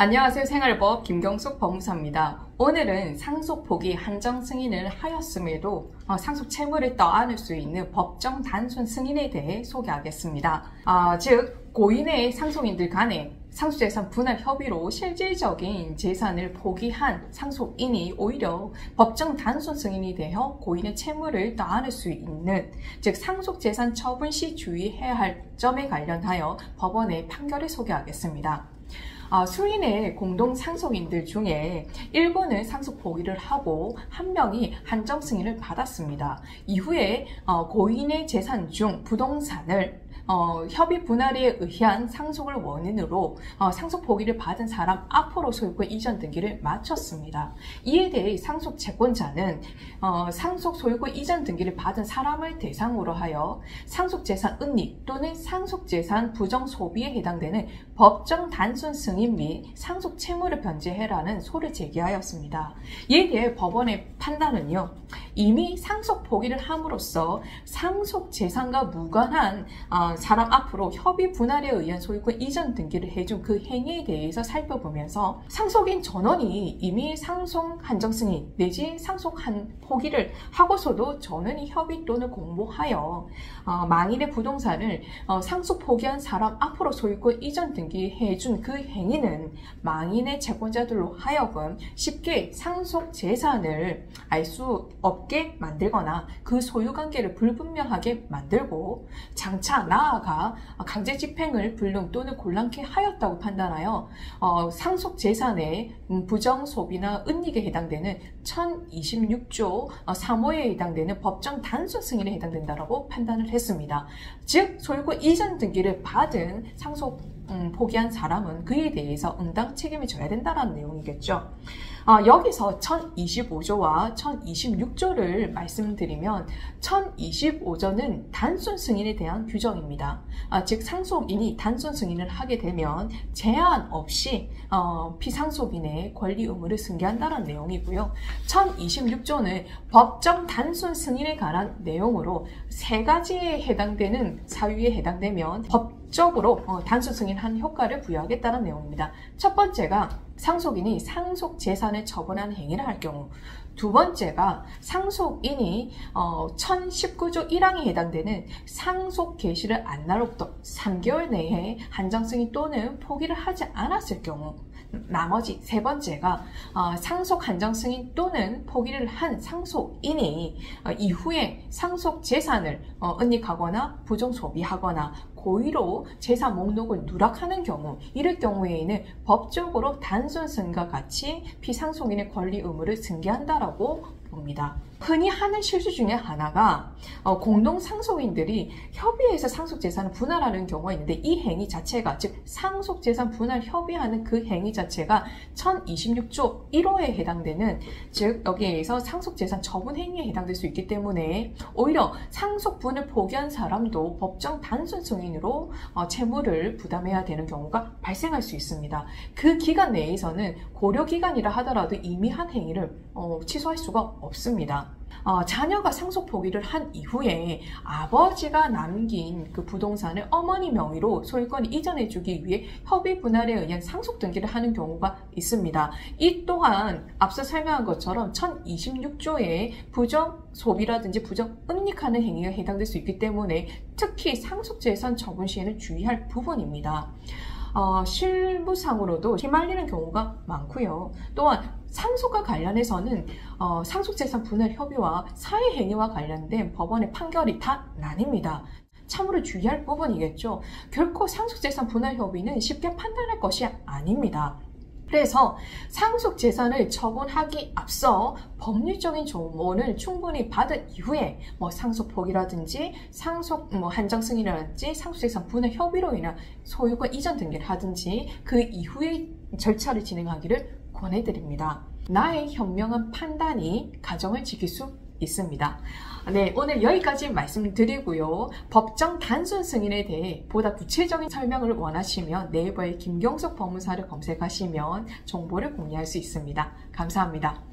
안녕하세요. 생활법 김경숙 법무사입니다. 오늘은 상속 포기 한정 승인을 하였음에도 상속 채무를 떠안을 수 있는 법정 단순 승인에 대해 소개하겠습니다. 즉 고인의 상속인들 간에 상속재산 분할 협의로 실질적인 재산을 포기한 상속인이 오히려 법정 단순 승인이 되어 고인의 채무를 떠안을 수 있는, 즉 상속재산 처분 시 주의해야 할 점에 관련하여 법원의 판결을 소개하겠습니다. 수인의 공동 상속인들 중에 일부는 상속 포기를 하고 한 명이 한정 승인을 받았습니다. 이후에 고인의 재산 중 부동산을 협의 분할에 의한 상속을 원인으로 상속 포기를 받은 사람 앞으로 소유권 이전 등기를 마쳤습니다. 이에 대해 상속 채권자는 상속 소유권 이전 등기를 받은 사람을 대상으로 하여 상속 재산 은닉 또는 상속 재산 부정 소비에 해당되는 법정 단순 승인 및 상속 채무를 변제해라는 소를 제기하였습니다. 이에 대해 법원의 판단은요, 이미 상속 포기를 함으로써 상속 재산과 무관한 사람 앞으로 협의 분할에 의한 소유권 이전 등기를 해준 그 행위에 대해서 살펴보면서 상속인 전원이 이미 상속 한정 승인 내지 상속 포기를 하고서도 전원이 협의 또는 공모하여 망인의 부동산을 상속 포기한 사람 앞으로 소유권 이전 등기해준 그 행위는 망인의 채권자들로 하여금 쉽게 상속 재산을 알 수 없게 만들거나 그 소유관계를 불분명하게 만들고 장차 나아가 강제 집행을 불능 또는 곤란케 하였다고 판단하여 상속 재산의 부정 소비나 은닉에 해당되는 1026조 3호에 해당되는 법정 단순 승인에 해당된다고 판단을 했습니다. 즉 소유권 이전 등기를 받은 상속 포기한 사람은 그에 대해서 응당 책임을 져야 된다는 내용이겠죠. 여기서 1025조와 1026조를 말씀드리면 1025조는 단순 승인에 대한 규정입니다. 즉 상속인이 단순 승인을 하게 되면 제한 없이 피상속인의 권리 의무를 승계한다는 내용이고요. 1026조는 법정 단순 승인에 관한 내용으로 세 가지에 해당되는 사유에 해당되면 법적으로 단순 승인한 효과를 부여하겠다는 내용입니다. 첫 번째가 상속인이 상속 재산을 처분하는 행위를 할 경우, 두 번째가 상속인이 1019조 1항에 해당되는 상속 개시를 안날로부터 3개월 내에 한정 승인 또는 포기를 하지 않았을 경우, 나머지 세 번째가 상속 한정 승인 또는 포기를 한 상속인이 이후에 상속 재산을 은닉하거나 부정 소비하거나 고의로 재산 목록을 누락하는 경우, 이럴 경우에는 법적으로 단순 승인과 같이 피상속인의 권리 의무를 승계한다라고 봅니다. 흔히 하는 실수 중에 하나가 공동 상속인들이 협의해서 상속 재산을 분할하는 경우가 있는데, 이 행위 자체가, 즉 상속 재산 분할 협의하는 그 행위 자체가 1026조 1호에 해당되는, 즉 여기에서 상속 재산 처분 행위에 해당될 수 있기 때문에 오히려 상속분을 포기한 사람도 법정 단순 승인으로 채무를 부담해야 되는 경우가 발생할 수 있습니다. 그 기간 내에서는 고려 기간이라 하더라도 이미 한 행위를 취소할 수가 없습니다. 자녀가 상속 포기를 한 이후에 아버지가 남긴 그 부동산을 어머니 명의로 소유권을 이전해 주기 위해 협의 분할에 의한 상속 등기를 하는 경우가 있습니다. 이 또한 앞서 설명한 것처럼 1026조의 부정 소비라든지 부정 은닉하는 행위가 해당될 수 있기 때문에 특히 상속재산 처분 시에는 주의할 부분입니다. 실무상으로도 휘말리는 경우가 많고요. 또한 상속과 관련해서는 상속재산 분할 협의와 사회행위와 관련된 법원의 판결이 다 나뉩니다. 참으로 주의할 부분이겠죠. 결코 상속재산 분할 협의는 쉽게 판단할 것이 아닙니다. 그래서 상속 재산을 처분하기 앞서 법률적인 조언을 충분히 받은 이후에 상속 포기라든지 상속 한정 승인이라든지 상속 재산 분할 협의로 인한 소유권 이전 등기를 하든지 그 이후의 절차를 진행하기를 권해드립니다. 나의 현명한 판단이 가정을 지킬 수 있습니다. 네, 오늘 여기까지 말씀드리고요. 법정 단순 승인에 대해 보다 구체적인 설명을 원하시면 네이버에 김경숙 법무사를 검색하시면 정보를 공유할 수 있습니다. 감사합니다.